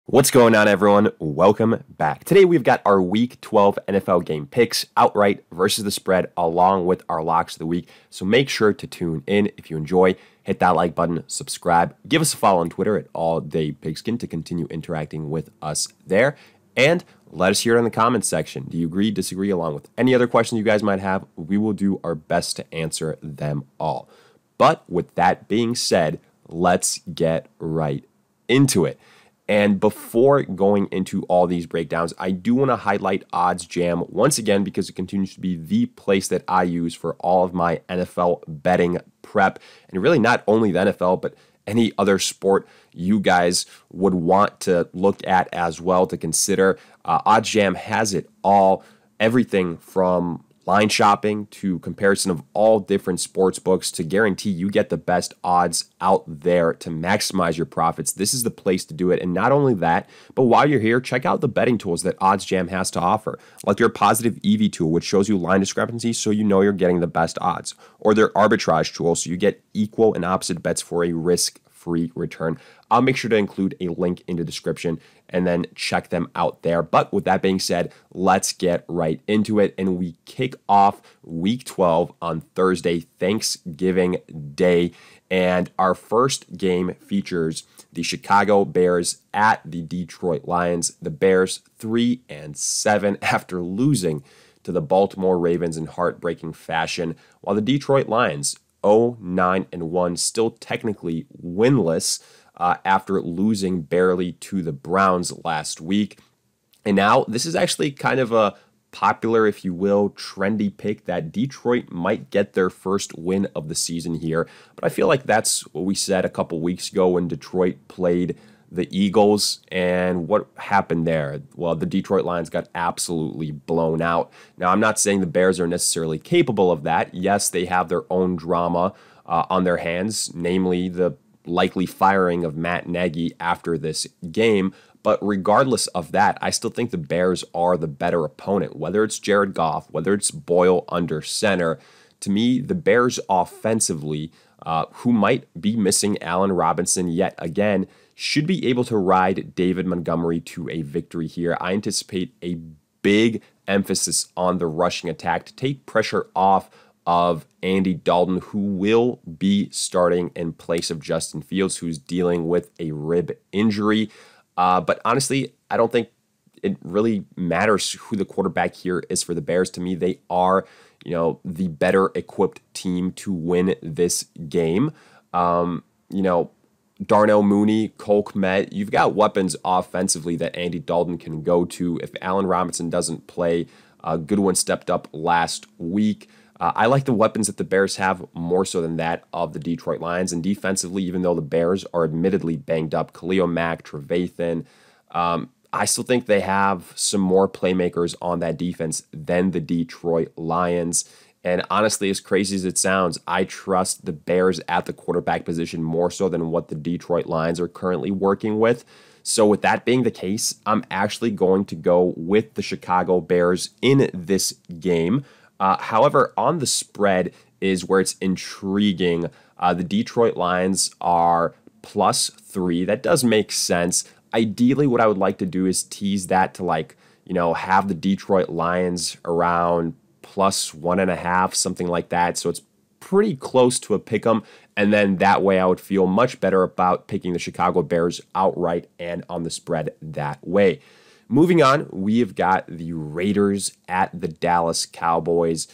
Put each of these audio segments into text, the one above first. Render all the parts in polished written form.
What's going on, everyone? Welcome back. Today we've got our Week 12 NFL game picks, outright versus the spread, along with our locks of the week. So make sure to tune in. If you enjoy, hit that like button, subscribe, give us a follow on Twitter at AllDayPigskin to continue interacting with us there. And let us hear it in the comments section. Do you agree, disagree, along with any other questions you guys might have? We will do our best to answer them all. But with that being said, let's get right into it. And before going into all these breakdowns, I do want to highlight OddsJam once again because it continues to be the place that I use for all of my NFL betting prep. And really not only the NFL, but any other sport you guys would want to look at as well to consider. OddsJam has it all, everything from line shopping to comparison of all different sports books to guarantee you get the best odds out there to maximize your profits. This is the place to do it. And not only that, but while you're here, check out the betting tools that OddsJam has to offer, like their positive EV tool, which shows you line discrepancies so you know you're getting the best odds, or their arbitrage tool so you get equal and opposite bets for a risk-free return. I'll make sure to include a link in the description and then check them out there. But with that being said, let's get right into it. And we kick off Week 12 on Thursday, Thanksgiving Day. And our first game features the Chicago Bears at the Detroit Lions. The Bears 3-7 after losing to the Baltimore Ravens in heartbreaking fashion, while the Detroit Lions 0-9-1, still technically winless after losing barely to the Browns last week. And now this is actually kind of a popular, if you will, trendy pick that Detroit might get their first win of the season here. But I feel like that's what we said a couple weeks ago when Detroit played the Eagles. And what happened there? Well, the Detroit Lions got absolutely blown out. Now, I'm not saying the Bears are necessarily capable of that. Yes, they have their own drama on their hands, namely the likely firing of Matt Nagy after this game. But regardless of that, I still think the Bears are the better opponent, whether it's Jared Goff, whether it's Boyle under center. To me, the Bears offensively, who might be missing Allen Robinson yet again, should be able to ride David Montgomery to a victory here. I anticipate a big emphasis on the rushing attack to take pressure off of Andy Dalton, who will be starting in place of Justin Fields, who's dealing with a rib injury. But honestly, I don't think it really matters who the quarterback here is for the Bears. To me, they are, the better equipped team to win this game. Darnell Mooney, Cole Kmet, you've got weapons offensively that Andy Dalton can go to. If Allen Robinson doesn't play, Goodwin stepped up last week. I like the weapons that the Bears have more so than that of the Detroit Lions. And defensively, even though the Bears are admittedly banged up, Khalil Mack, Trevathan, I still think they have some more playmakers on that defense than the Detroit Lions. And honestly, as crazy as it sounds, I trust the Bears at the quarterback position more so than what the Detroit Lions are currently working with. So with that being the case, I'm actually going to go with the Chicago Bears in this game. However, on the spread is where it's intriguing. The Detroit Lions are +3. That does make sense. Ideally, what I would like to do is tease that to have the Detroit Lions around +1.5, something like that. So it's pretty close to a pick 'em. And then that way I would feel much better about picking the Chicago Bears outright and on the spread that way. Moving on, we have got the Raiders at the Dallas Cowboys.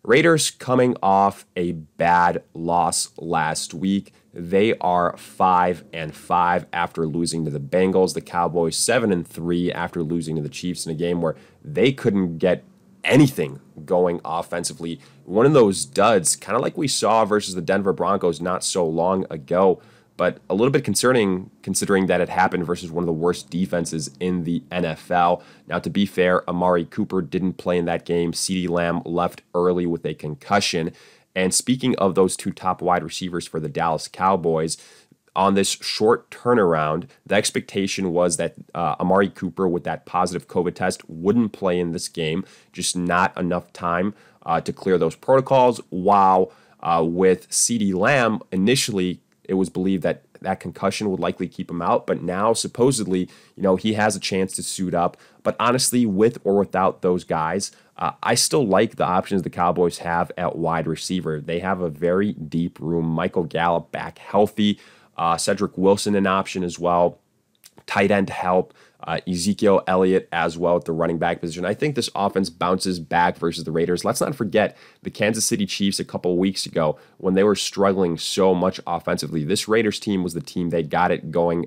Raiders coming off a bad loss last week. They are 5-5 after losing to the Bengals. The Cowboys 7-3 after losing to the Chiefs in a game where they couldn't get anything going offensively. One of those duds, kind of like we saw versus the Denver Broncos not so long ago, but a little bit concerning considering that it happened versus one of the worst defenses in the NFL. Now, to be fair, Amari Cooper didn't play in that game. CeeDee Lamb left early with a concussion. And speaking of those two top wide receivers for the Dallas Cowboys, on this short turnaround, the expectation was that Amari Cooper, with that positive COVID test, wouldn't play in this game, just not enough time to clear those protocols, while with CeeDee Lamb, initially it was believed that that concussion would likely keep him out, but now supposedly, he has a chance to suit up. But honestly, with or without those guys, I still like the options the Cowboys have at wide receiver. They have a very deep room. Michael Gallup back healthy. Cedric Wilson an option as well. Tight end help. Ezekiel Elliott as well at the running back position. I think this offense bounces back versus the Raiders. Let's not forget the Kansas City Chiefs a couple of weeks ago when they were struggling so much offensively. This Raiders team was the team they got it going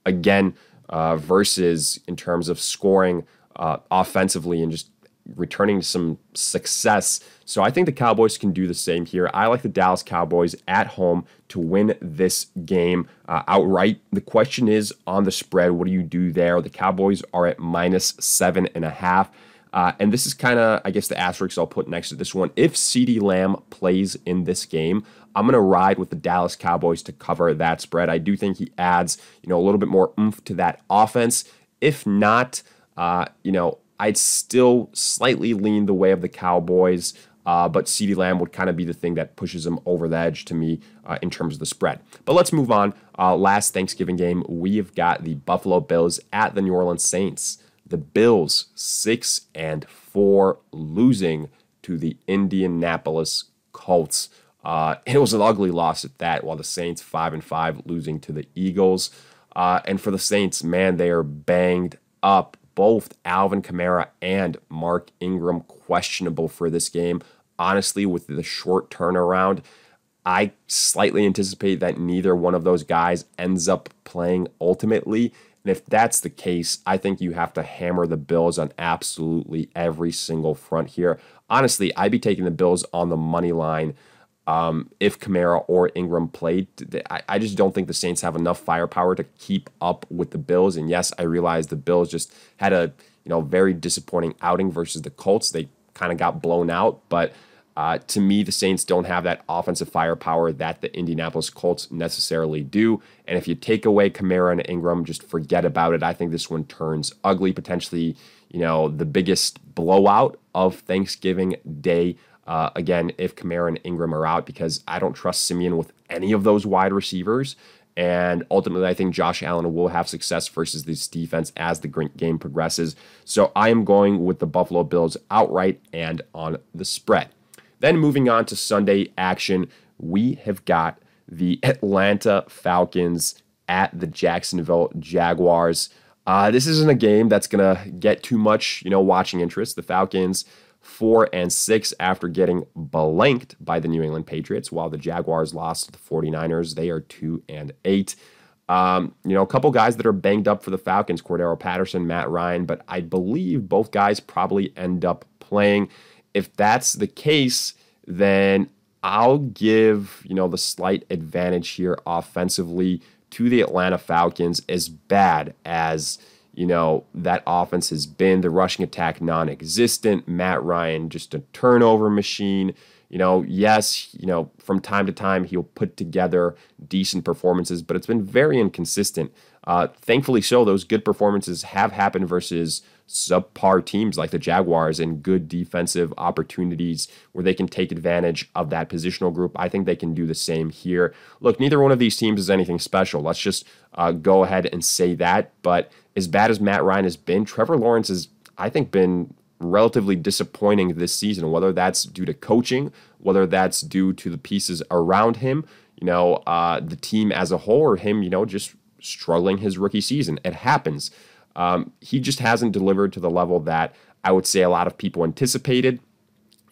again versus in terms of scoring offensively and just returning to some success. So I think the Cowboys can do the same here. I like the Dallas Cowboys at home to win this game outright. The question is on the spread, what do you do there? The Cowboys are at -7.5. And this is kind of, I guess, the asterisk I'll put next to this one. If CeeDee Lamb plays in this game, I'm going to ride with the Dallas Cowboys to cover that spread. I do think he adds, a little bit more oomph to that offense. If not, I'd still slightly lean the way of the Cowboys, but CeeDee Lamb would kind of be the thing that pushes him over the edge to me in terms of the spread. But let's move on. Last Thanksgiving game, we've got the Buffalo Bills at the New Orleans Saints. The Bills 6-4 losing to the Indianapolis Colts. It was an ugly loss at that, while the Saints 5-5 losing to the Eagles. And for the Saints, man, they are banged up. Both Alvin Kamara and Mark Ingram questionable for this game. Honestly, with the short turnaround, I slightly anticipate that neither one of those guys ends up playing ultimately. And if that's the case, I think you have to hammer the Bills on absolutely every single front here. Honestly, I'd be taking the Bills on the money line if Kamara or Ingram played. I just don't think the Saints have enough firepower to keep up with the Bills. And yes, I realize the Bills just had a very disappointing outing versus the Colts. They kind of got blown out, but to me, the Saints don't have that offensive firepower that the Indianapolis Colts necessarily do. And if you take away Kamara and Ingram, just forget about it. I think this one turns ugly, potentially, the biggest blowout of Thanksgiving Day. Again, if Kamara and Ingram are out, because I don't trust Simeon with any of those wide receivers. And ultimately, I think Josh Allen will have success versus this defense as the game progresses. So I am going with the Buffalo Bills outright and on the spread. Then moving on to Sunday action, we have got the Atlanta Falcons at the Jacksonville Jaguars. This isn't a game that's going to get too much, watching interest. The Falcons 4-6 after getting blanked by the New England Patriots, while the Jaguars lost to the 49ers. They are 2-8. A couple guys that are banged up for the Falcons, Cordero Patterson, Matt Ryan, but I believe both guys probably end up playing. If that's the case, then I'll give, the slight advantage here offensively to the Atlanta Falcons. As bad as that offense has been, the rushing attack non-existent, Matt Ryan just a turnover machine. Yes, from time to time he'll put together decent performances, but it's been very inconsistent. Thankfully so, those good performances have happened versus subpar teams like the Jaguars and good defensive opportunities where they can take advantage of that positional group. I think they can do the same here. Look, neither one of these teams is anything special. Let's just go ahead and say that. But as bad as Matt Ryan has been, Trevor Lawrence has, I think, been relatively disappointing this season, whether that's due to coaching, whether that's due to the pieces around him, the team as a whole, or him, just struggling his rookie season. It happens. He just hasn't delivered to the level that I would say a lot of people anticipated.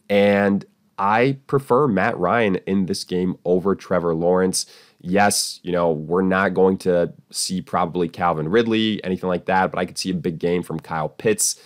And I prefer Matt Ryan in this game over Trevor Lawrence. Yes, we're not going to see probably Calvin Ridley, anything like that, but I could see a big game from Kyle Pitts.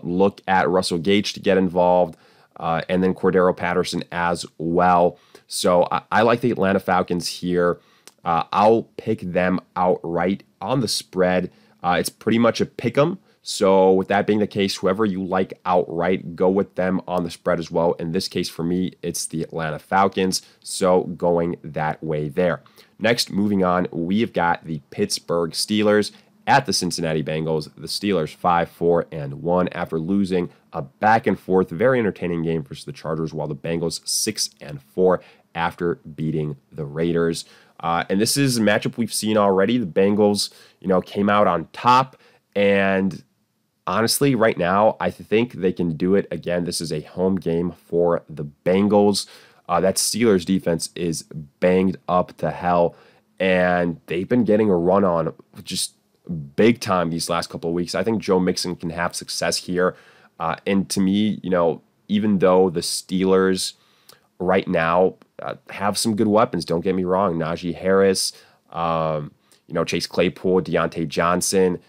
Look at Russell Gage to get involved, and then Cordero Patterson as well. So I like the Atlanta Falcons here. I'll pick them outright on the spread. It's pretty much a pick 'em. So with that being the case, whoever you like outright, go with them on the spread as well. In this case, for me, it's the Atlanta Falcons. So going that way there. Next, moving on, we've got the Pittsburgh Steelers at the Cincinnati Bengals. The Steelers 5-4-1 after losing a back and forth, very entertaining game versus the Chargers, while the Bengals 6-4 after beating the Raiders. And this is a matchup we've seen already. The Bengals, came out on top. And honestly, right now, I think they can do it again. This is a home game for the Bengals. That Steelers defense is banged up to hell. And they've been getting a run on just big time these last couple of weeks. I think Joe Mixon can have success here. And to me, even though the Steelers right now have some good weapons, don't get me wrong, Najee Harris, Chase Claypool, Deontay Johnson,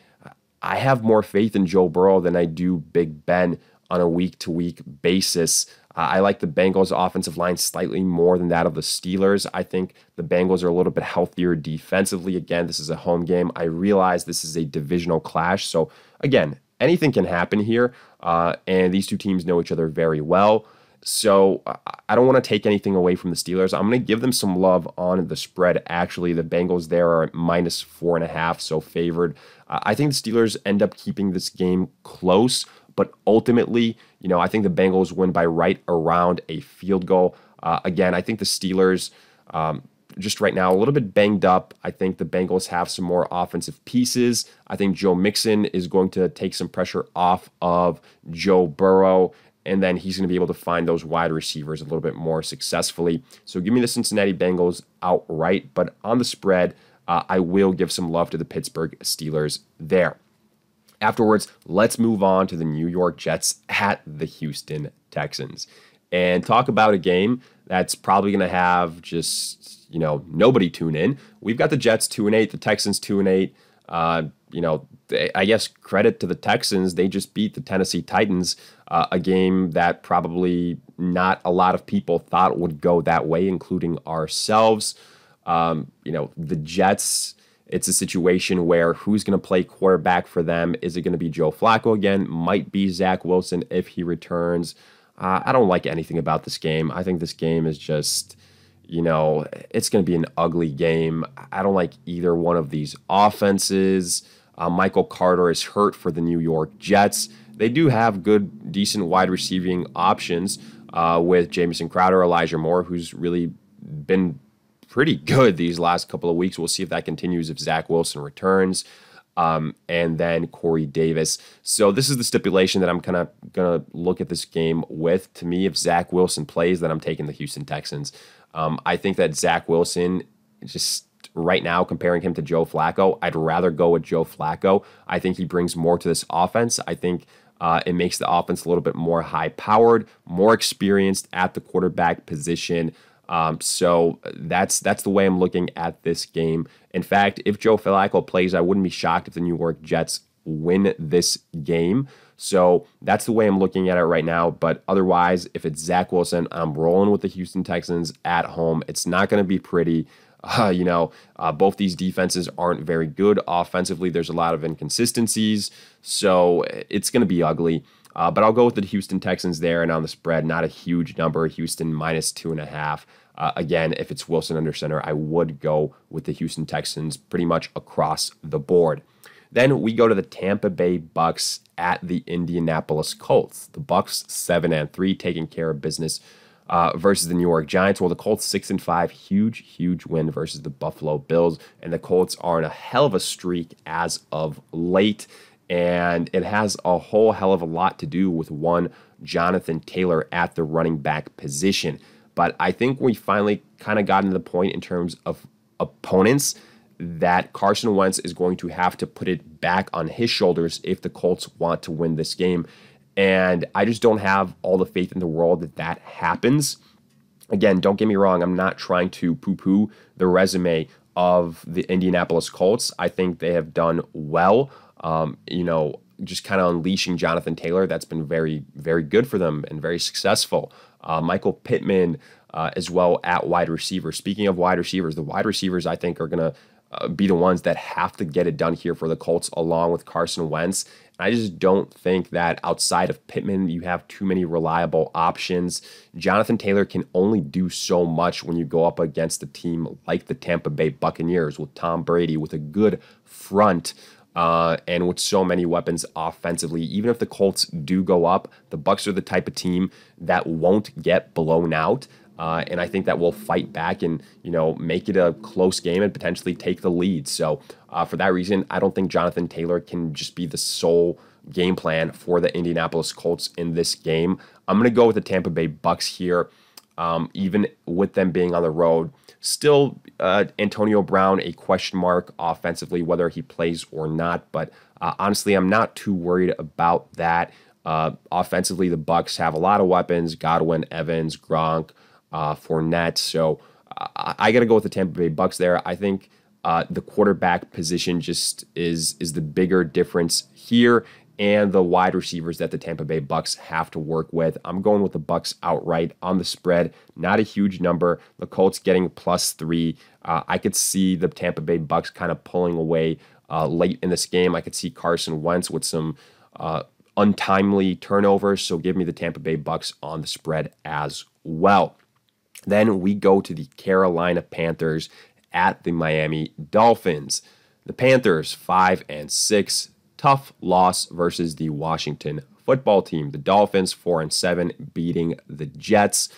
I have more faith in Joe Burrow than I do Big Ben on a week-to-week basis. I like the Bengals' offensive line slightly more than that of the Steelers. I think the Bengals are a little bit healthier defensively. Again, this is a home game. I realize this is a divisional clash. So, again, anything can happen here. And these two teams know each other very well. So I don't want to take anything away from the Steelers. I'm going to give them some love on the spread. Actually, the Bengals there are at -4.5, so favored. I think the Steelers end up keeping this game close, but ultimately, I think the Bengals win by right around a field goal. Again, I think the Steelers, just right now, a little bit banged up. I think the Bengals have some more offensive pieces. I think Joe Mixon is going to take some pressure off of Joe Burrow, and then he's going to be able to find those wide receivers a little bit more successfully. So give me the Cincinnati Bengals outright, but on the spread, I will give some love to the Pittsburgh Steelers there. Afterwards, let's move on to the New York Jets at the Houston Texans and talk about a game that's probably going to have just, nobody tune in. We've got the Jets 2-8, the Texans 2-8. I guess credit to the Texans. They just beat the Tennessee Titans, a game that probably not a lot of people thought would go that way, including ourselves. The Jets, it's a situation where who's going to play quarterback for them? Is it going to be Joe Flacco again? Might be Zach Wilson if he returns. I don't like anything about this game. I think this game is just, it's going to be an ugly game. I don't like either one of these offenses. Michael Carter is hurt for the New York Jets. They do have good, decent wide receiving options with Jamison Crowder, Elijah Moore, who's really been pretty good these last couple of weeks. We'll see if that continues if Zach Wilson returns. And then Corey Davis. So this is the stipulation that I'm kind of going to look at this game with. To me, if Zach Wilson plays, then I'm taking the Houston Texans. I think that Zach Wilson, just right now, comparing him to Joe Flacco, I'd rather go with Joe Flacco. I think he brings more to this offense. I think it makes the offense a little bit more high-powered, more experienced at the quarterback position. So that's the way I'm looking at this game. In fact, if Joe Flacco plays, I wouldn't be shocked if the New York Jets win this game. So that's the way I'm looking at it right now. But otherwise, if it's Zach Wilson, I'm rolling with the Houston Texans at home. It's not going to be pretty. Both these defenses aren't very good offensively. There's a lot of inconsistencies. So it's going to be ugly. But I'll go with the Houston Texans there, and on the spread, not a huge number. Houston -2.5. Again, if it's Wilson under center, I would go with the Houston Texans pretty much across the board. Then we go to the Tampa Bay Bucks at the Indianapolis Colts. The Bucks 7-3, taking care of business versus the New York Giants. Well, the Colts 6-5, huge win versus the Buffalo Bills, and the Colts are in a hell of a streak as of late. And it has a whole hell of a lot to do with one Jonathan Taylor at the running back position. But I think we finally kind of gotten to the point in terms of opponents that Carson Wentz is going to have to put it back on his shoulders if the Colts want to win this game. And I just don't have all the faith in the world that that happens. Again, don't get me wrong. I'm not trying to poo-poo the resume of the Indianapolis Colts. I think they have done well. Just kind of unleashing Jonathan Taylor. That's been very, very good for them and very successful. Michael Pittman as well at wide receiver. Speaking of wide receivers, the wide receivers I think are going to be the ones that have to get it done here for the Colts along with Carson Wentz. I just don't think that outside of Pittman, you have too many reliable options. Jonathan Taylor can only do so much when you go up against a team like the Tampa Bay Buccaneers with Tom Brady, with a good front, and with so many weapons offensively. Even if the Colts do go up, the Bucs are the type of team that won't get blown out. And I think that we'll fight back and, make it a close game and potentially take the lead. So for that reason, I don't think Jonathan Taylor can just be the sole game plan for the Indianapolis Colts in this game. I'm going to go with the Tampa Bay Bucks here, even with them being on the road. Still, Antonio Brown, a question mark offensively, whether he plays or not. But honestly, I'm not too worried about that. Offensively, the Bucks have a lot of weapons: Godwin, Evans, Gronk, Fournette. So I got to go with the Tampa Bay Bucks there. I think the quarterback position just is the bigger difference here, and the wide receivers that the Tampa Bay Bucks have to work with. I'm going with the Bucks outright on the spread. Not a huge number. The Colts getting +3. I could see the Tampa Bay Bucks kind of pulling away late in this game. I could see Carson Wentz with some untimely turnovers, so give me the Tampa Bay Bucks on the spread as well. Then we go to the Carolina Panthers at the Miami Dolphins. The Panthers 5-6, tough loss versus the Washington football team. The Dolphins 4-7, beating the Jets.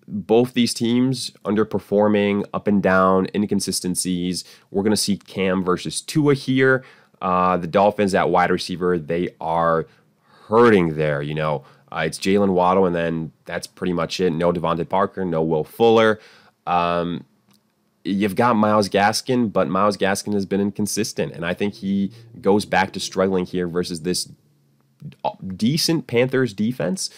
Both these teams underperforming, up and down, inconsistencies. We're going to see Cam versus Tua here. The Dolphins at wide receiver, they are hurting there. It's Jalen Waddle, and then that's pretty much it. No Devontae Parker, no Will Fuller. You've got Myles Gaskin, but Myles Gaskin has been inconsistent, and I think he goes back to struggling here versus this decent Panthers defense,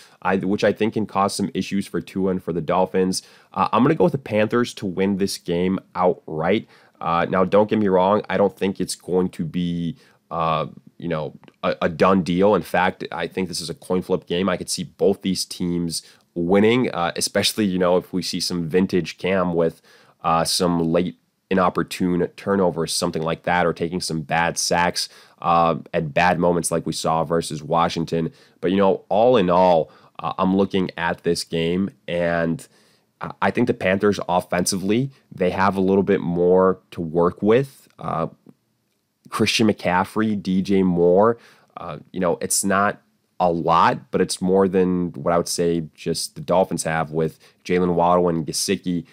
which I think can cause some issues for Tua and for the Dolphins. I'm going to go with the Panthers to win this game outright. Now, don't get me wrong. I don't think it's going to be, a done deal. In fact, I think this is a coin flip game. I could see both these teams winning, especially, if we see some vintage Cam with some late inopportune turnovers, something like that, or taking some bad sacks at bad moments like we saw versus Washington. But, all in all, I'm looking at this game, and I think the Panthers offensively, they have a little bit more to work with. Christian McCaffrey, DJ Moore, it's not a lot, but it's more than what I would say just the Dolphins have with Jalen Waddle and Gesicki.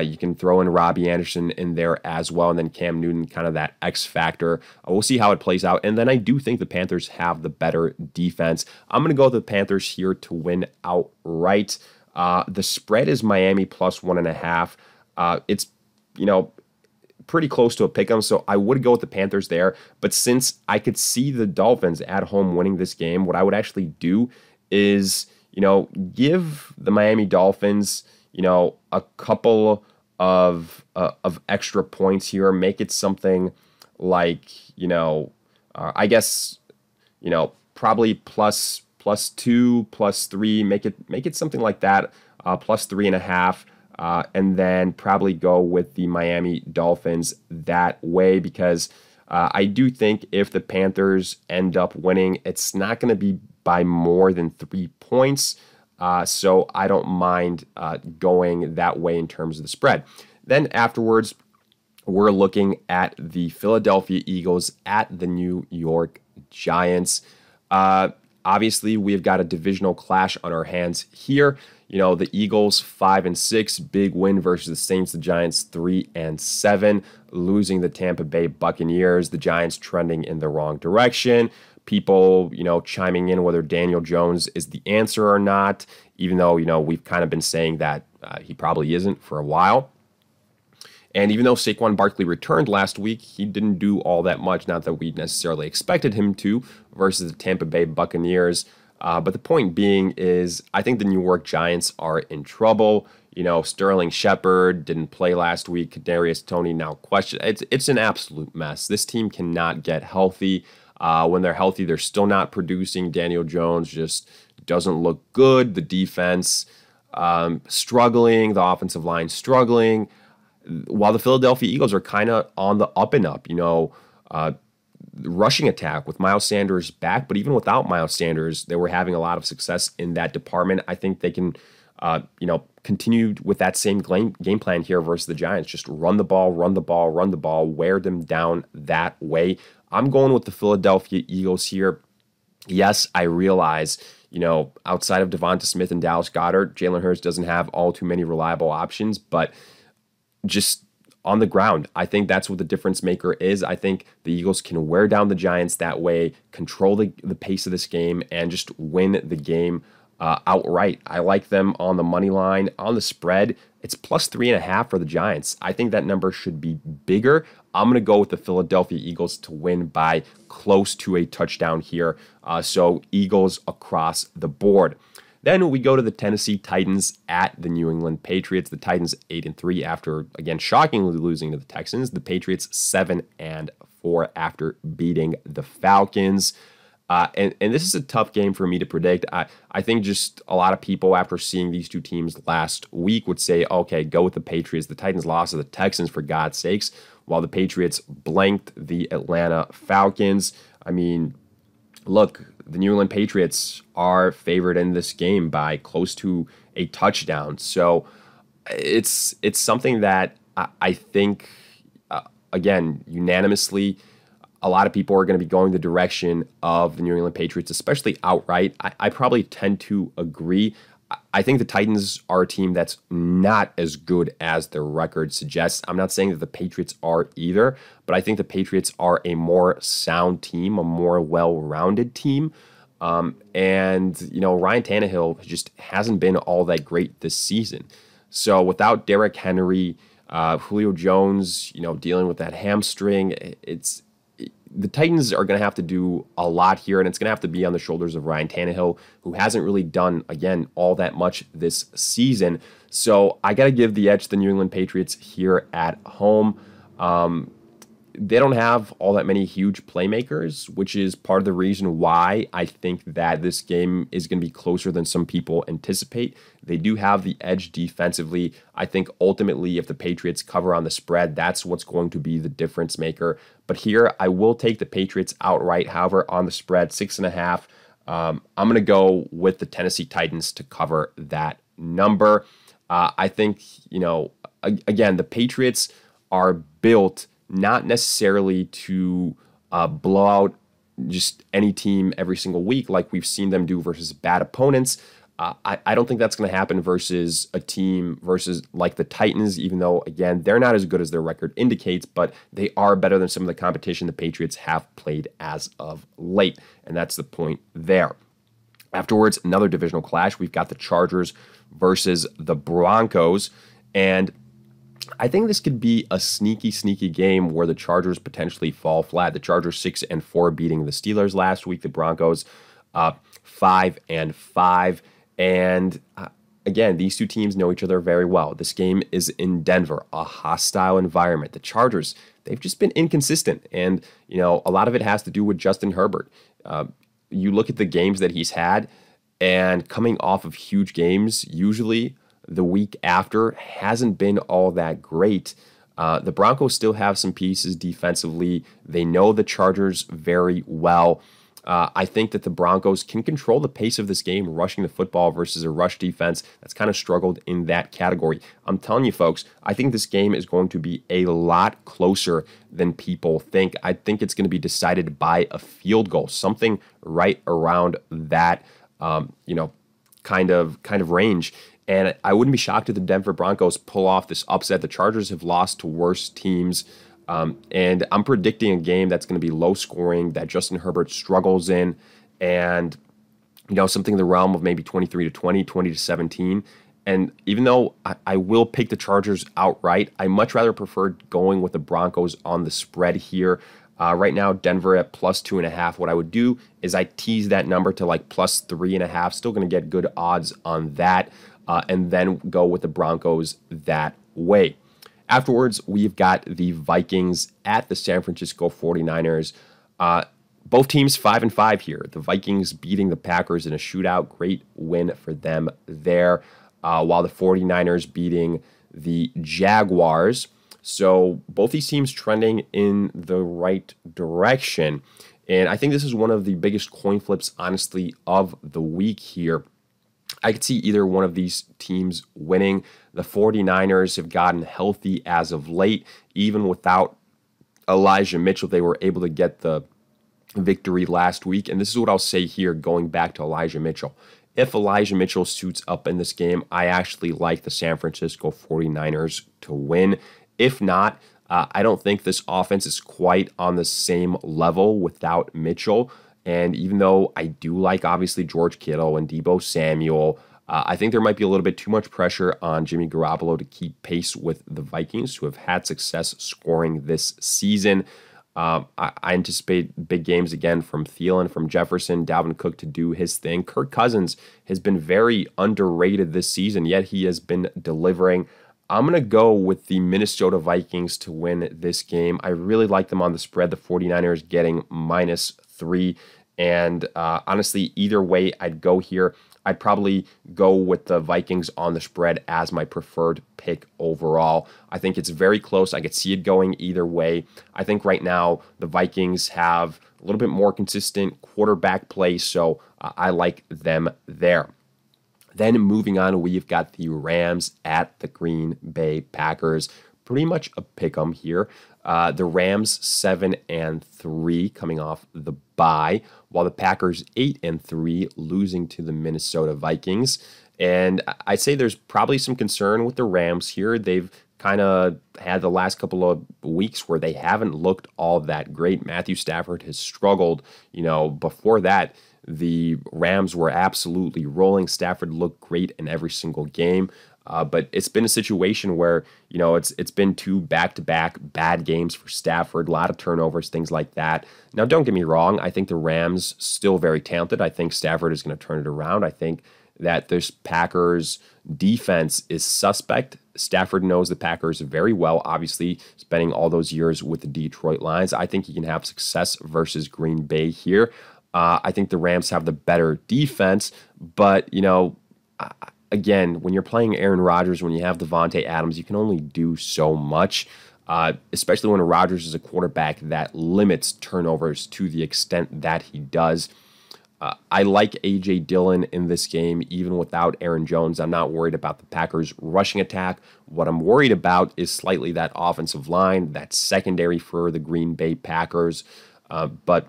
You can throw in Robbie Anderson in there as well, and then Cam Newton, kind of that X factor. We'll see how it plays out. And then I do think the Panthers have the better defense. I'm going to go with the Panthers here to win outright. The spread is Miami +1.5. It's, pretty close to a pick'em, so I would go with the Panthers there. But since I could see the Dolphins at home winning this game, what I would actually do is, give the Miami Dolphins, a couple of extra points here, make it something like, I guess, probably +2, +3, make it something like that, +3.5. And then probably go with the Miami Dolphins that way, because I do think if the Panthers end up winning, it's not going to be by more than 3 points. So I don't mind going that way in terms of the spread. Then afterwards, we're looking at the Philadelphia Eagles at the New York Giants. Obviously, we've got a divisional clash on our hands here. The Eagles 5-6, big win versus the Saints. The Giants 3-7, losing the Tampa Bay Buccaneers. The Giants trending in the wrong direction. People, chiming in whether Daniel Jones is the answer or not, even though, we've kind of been saying that he probably isn't for a while. And even though Saquon Barkley returned last week, he didn't do all that much, not that we necessarily expected him to, versus the Tampa Bay Buccaneers. But the point being is, I think the New York Giants are in trouble. Sterling Shepard didn't play last week. Kadarius Toney now questioned. It's an absolute mess. This team cannot get healthy. When they're healthy, they're still not producing. Daniel Jones just doesn't look good. The defense struggling. The offensive line struggling. While the Philadelphia Eagles are kind of on the up and up, rushing attack with Miles Sanders back, but even without Miles Sanders, they were having a lot of success in that department. I think they can, continue with that same game plan here versus the Giants. Just run the ball, wear them down that way. I'm going with the Philadelphia Eagles here. Yes, I realize, outside of Devonta Smith and Dallas Goedert, Jalen Hurts doesn't have all too many reliable options, but just on the ground, I think that's what the difference maker is. I think the Eagles can wear down the Giants that way, control the pace of this game, and just win the game outright. I like them on the money line. On the spread, it's plus 3.5 for the Giants. I think that number should be bigger. I'm going to go with the Philadelphia Eagles to win by close to a touchdown here. So Eagles across the board. Then we go to the Tennessee Titans at the New England Patriots. The Titans 8-3 after, again, shockingly losing to the Texans. The Patriots 7-4 after beating the Falcons. And this is a tough game for me to predict. I think just a lot of people, after seeing these two teams last week, would say, okay, go with the Patriots. The Titans lost to the Texans, for God's sakes, while the Patriots blanked the Atlanta Falcons. I mean, look, the New England Patriots are favored in this game by close to a touchdown. So it's something that I think, again, unanimously, a lot of people are going to be going the direction of the New England Patriots, especially outright. I probably tend to agree. I think the Titans are a team that's not as good as their record suggests. I'm not saying that the Patriots are either, but I think the Patriots are a more sound team, a more well-rounded team. Ryan Tannehill just hasn't been all that great this season. So without Derrick Henry, Julio Jones, dealing with that hamstring, the Titans are going to have to do a lot here, and it's going to have to be on the shoulders of Ryan Tannehill, who hasn't really done, again, all that much this season. So I got to give the edge to the New England Patriots here at home. They don't have all that many huge playmakers, which is part of the reason why I think that this game is going to be closer than some people anticipate. They do have the edge defensively. I think ultimately if the Patriots cover on the spread, that's what's going to be the difference maker. But here I will take the Patriots outright. However, on the spread, 6.5, I'm going to go with the Tennessee Titans to cover that number. I think, again, the Patriots are built not necessarily to blow out just any team every single week like we've seen them do versus bad opponents. I don't think that's going to happen versus a team versus like the Titans, even though, again, they're not as good as their record indicates, but they are better than some of the competition the Patriots have played as of late, and that's the point there. Afterwards, another divisional clash. We've got the Chargers versus the Broncos, and I think this could be a sneaky game where the Chargers potentially fall flat. The Chargers 6-4 beating the Steelers last week. The Broncos 5-5. And again, these two teams know each other very well. This game is in Denver, a hostile environment. The Chargers, they've just been inconsistent. And, a lot of it has to do with Justin Herbert. You look at the games that he's had, and coming off of huge games, usually the week after hasn't been all that great. The Broncos still have some pieces defensively. They know the Chargers very well. I think that the Broncos can control the pace of this game, rushing the football versus a rush defense that's kind of struggled in that category. I'm telling you, folks, I think this game is going to be a lot closer than people think. I think it's going to be decided by a field goal, something right around that, kind of range. And I wouldn't be shocked if the Denver Broncos pull off this upset. The Chargers have lost to worse teams. And I'm predicting a game that's going to be low scoring, that Justin Herbert struggles in, and something in the realm of maybe 23-20, 20-17. And even though I will pick the Chargers outright, I much rather prefer going with the Broncos on the spread here. Right now, Denver at plus 2.5. What I would do is I tease that number to like plus 3.5. Still going to get good odds on that, and then go with the Broncos that way. Afterwards, we've got the Vikings at the San Francisco 49ers. Both teams 5-5 here. The Vikings beating the Packers in a shootout. Great win for them there. While the 49ers beating the Jaguars. So both these teams trending in the right direction. And I think this is one of the biggest coin flips, honestly, of the week here. I could see either one of these teams winning. The 49ers have gotten healthy as of late. Even without Elijah Mitchell, they were able to get the victory last week. And this is what I'll say here going back to Elijah Mitchell. If Elijah Mitchell suits up in this game, I actually like the San Francisco 49ers to win. If not, I don't think this offense is quite on the same level without Mitchell. And even though I do like, obviously, George Kittle and Deebo Samuel, I think there might be a little bit too much pressure on Jimmy Garoppolo to keep pace with the Vikings, who have had success scoring this season. I anticipate big games again from Thielen, from Jefferson, Dalvin Cook to do his thing. Kirk Cousins has been very underrated this season, yet he has been delivering. I'm going to go with the Minnesota Vikings to win this game. I really like them on the spread. The 49ers getting -3. And honestly, either way I'd go here, I'd probably go with the Vikings on the spread as my preferred pick overall. I think it's very close. I could see it going either way. I think right now the Vikings have a little bit more consistent quarterback play, so I like them there. Then moving on, we've got the Rams at the Green Bay Packers. Pretty much a pick 'em here. The Rams 7-3 coming off the bye, while the Packers 8-3 losing to the Minnesota Vikings. And I'd say there's probably some concern with the Rams here. They've kind of had the last couple of weeks where they haven't looked all that great. Matthew Stafford has struggled. Before that, the Rams were absolutely rolling. Stafford looked great in every single game. But it's been a situation where, it's been 2 back-to-back bad games for Stafford, a lot of turnovers, things like that. Now, don't get me wrong. I think the Rams still very talented. I think Stafford is going to turn it around. I think that this Packers defense is suspect. Stafford knows the Packers very well, obviously spending all those years with the Detroit Lions. I think he can have success versus Green Bay here. I think the Rams have the better defense, but, again, when you're playing Aaron Rodgers, when you have Devontae Adams, you can only do so much, especially when Rodgers is a quarterback that limits turnovers to the extent that he does. I like A.J. Dillon in this game, even without Aaron Jones. I'm not worried about the Packers' rushing attack. What I'm worried about is slightly that offensive line, that secondary for the Green Bay Packers. But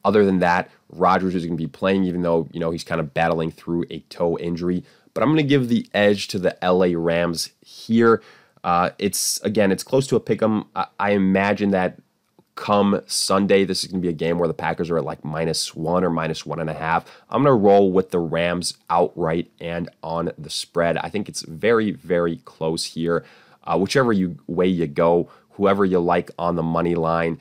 other than that, Rodgers is going to be playing, even though, he's kind of battling through a toe injury. But I'm going to give the edge to the LA Rams here. It's close to a pick 'em. I imagine that come Sunday, this is going to be a game where the Packers are at like -1 or -1.5. I'm going to roll with the Rams outright and on the spread. I think it's very, very close here. Whichever way you go, whoever you like on the money line,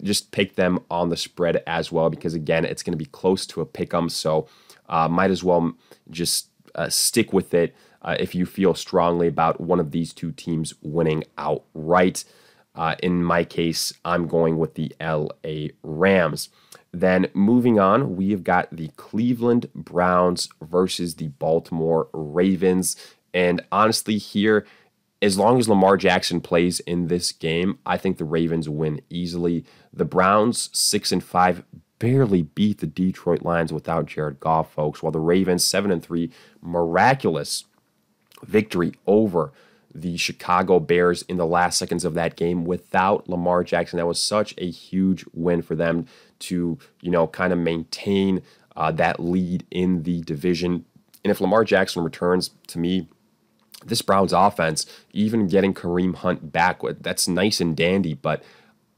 just pick them on the spread as well, because again, it's going to be close to a pick 'em. So might as well just stick with it if you feel strongly about one of these two teams winning outright. In my case, I'm going with the LA Rams. Then moving on, we have got the Cleveland Browns versus the Baltimore Ravens. And honestly here, as long as Lamar Jackson plays in this game, I think the Ravens win easily. The Browns, 6-5, barely beat the Detroit Lions without Jared Goff, folks, while the Ravens, 7-3, miraculous victory over the Chicago Bears in the last seconds of that game without Lamar Jackson. That was such a huge win for them to, kind of maintain that lead in the division. And if Lamar Jackson returns, to me, this Browns offense, even getting Kareem Hunt back, that's nice and dandy, but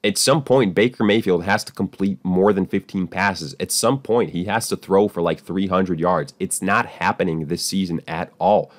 at some point, Baker Mayfield has to complete more than 15 passes. At some point, he has to throw for like 300 yards. It's not happening this season at all.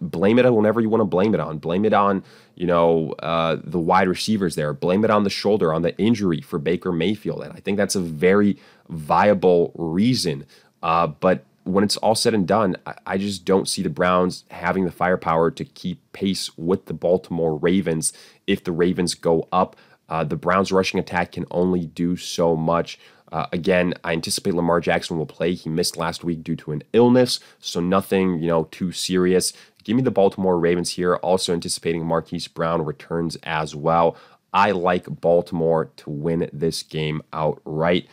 Blame it on whenever you want to blame it on. Blame it on, the wide receivers there. Blame it on the shoulder, on the injury for Baker Mayfield. And I think that's a very viable reason. But when it's all said and done, I just don't see the Browns having the firepower to keep pace with the Baltimore Ravens. If the Ravens go up, the Browns rushing attack can only do so much. Again, I anticipate Lamar Jackson will play. He missed last week due to an illness, so nothing, too serious. Give me the Baltimore Ravens here. Also anticipating Marquise Brown returns as well. I like Baltimore to win this game outright.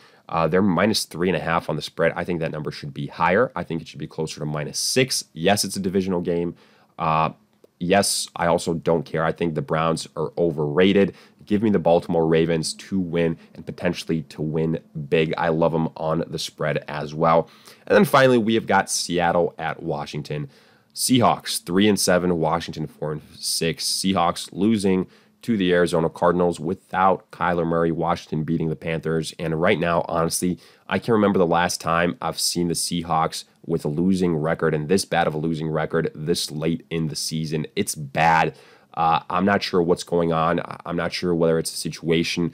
They're -3.5 on the spread. I think that number should be higher. I think it should be closer to -6. Yes, it's a divisional game. Yes, I also don't care. I think the Browns are overrated. Give me the Baltimore Ravens to win and potentially to win big. I love them on the spread as well. And then finally, we have got Seattle at Washington. Seahawks 3-7, Washington 4-6. Seahawks losing to the Arizona Cardinals without Kyler Murray. Washington beating the Panthers. And right now, honestly, I can't remember the last time I've seen the Seahawks with a losing record and this bad of a losing record this late in the season. It's bad. I'm not sure what's going on. I'm not sure whether it's a situation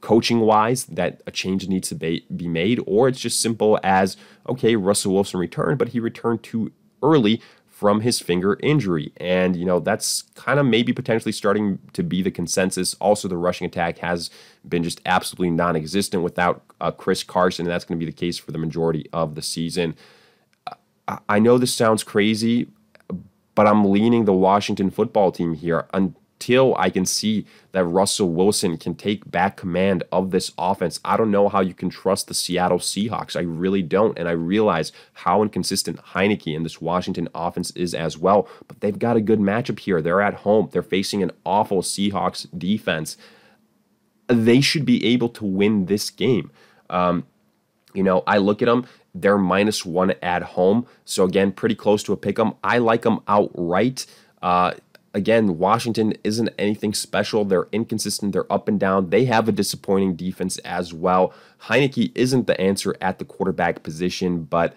coaching-wise that a change needs to be made, or it's just simple as, okay, Russell Wilson returned, but he returned too early from his finger injury. And, that's kind of maybe potentially starting to be the consensus. Also, the rushing attack has been just absolutely non-existent without Chris Carson, and that's going to be the case for the majority of the season. I know this sounds crazy, but I'm leaning the Washington football team here until I can see that Russell Wilson can take back command of this offense. I don't know how you can trust the Seattle Seahawks. I really don't, and I realize how inconsistent Heineke and this Washington offense is as well, but they've got a good matchup here. They're at home. They're facing an awful Seahawks defense. They should be able to win this game. I look at them. They're -1 at home. So, again, pretty close to a pick 'em. I like them outright. Again, Washington isn't anything special. They're inconsistent. They're up and down. They have a disappointing defense as well. Heineke isn't the answer at the quarterback position, but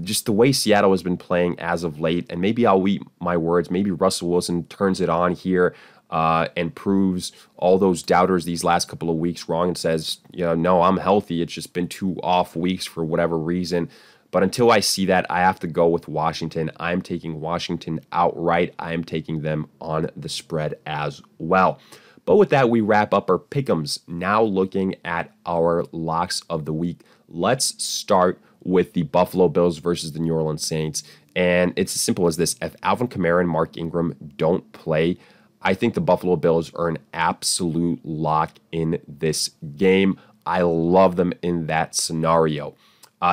just the way Seattle has been playing as of late, and maybe I'll eat my words, maybe Russell Wilson turns it on here and proves all those doubters these last couple of weeks wrong and says, no, I'm healthy. It's just been 2 off weeks for whatever reason. But until I see that, I have to go with Washington. I'm taking Washington outright. I am taking them on the spread as well. But with that, we wrap up our pick'ems. Now looking at our locks of the week. Let's start with the Buffalo Bills versus the New Orleans Saints. And it's as simple as this. If Alvin Kamara and Mark Ingram don't play, I think the Buffalo Bills are an absolute lock in this game. I love them in that scenario.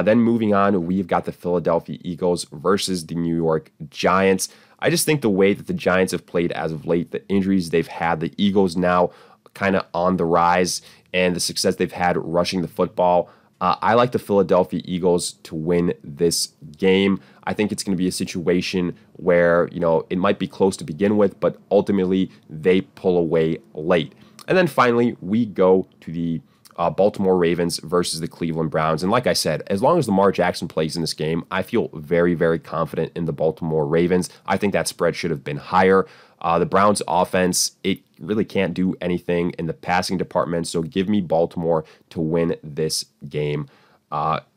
Then moving on, we've got the Philadelphia Eagles versus the New York Giants. I just think the way that the Giants have played as of late, the injuries they've had, the Eagles now kind of on the rise, and the success they've had rushing the football. I like the Philadelphia Eagles to win this game. I think it's going to be a situation where, it might be close to begin with, but ultimately they pull away late. And then finally, we go to the Baltimore Ravens versus the Cleveland Browns. And like I said, as long as Lamar Jackson plays in this game, I feel very, very confident in the Baltimore Ravens. I think that spread should have been higher. The Browns offense, it really can't do anything in the passing department. So give me Baltimore to win this game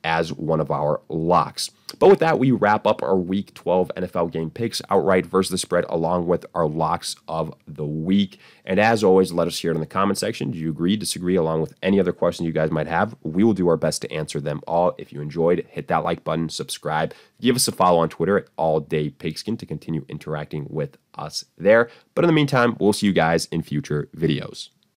as one of our locks. But with that, we wrap up our Week 12 NFL game picks outright versus the spread, along with our locks of the week. And as always, let us hear it in the comment section. Do you agree, disagree, along with any other questions you guys might have? We will do our best to answer them all. If you enjoyed, hit that like button, subscribe, give us a follow on Twitter at AllDayPigskin to continue interacting with us there. But in the meantime, we'll see you guys in future videos.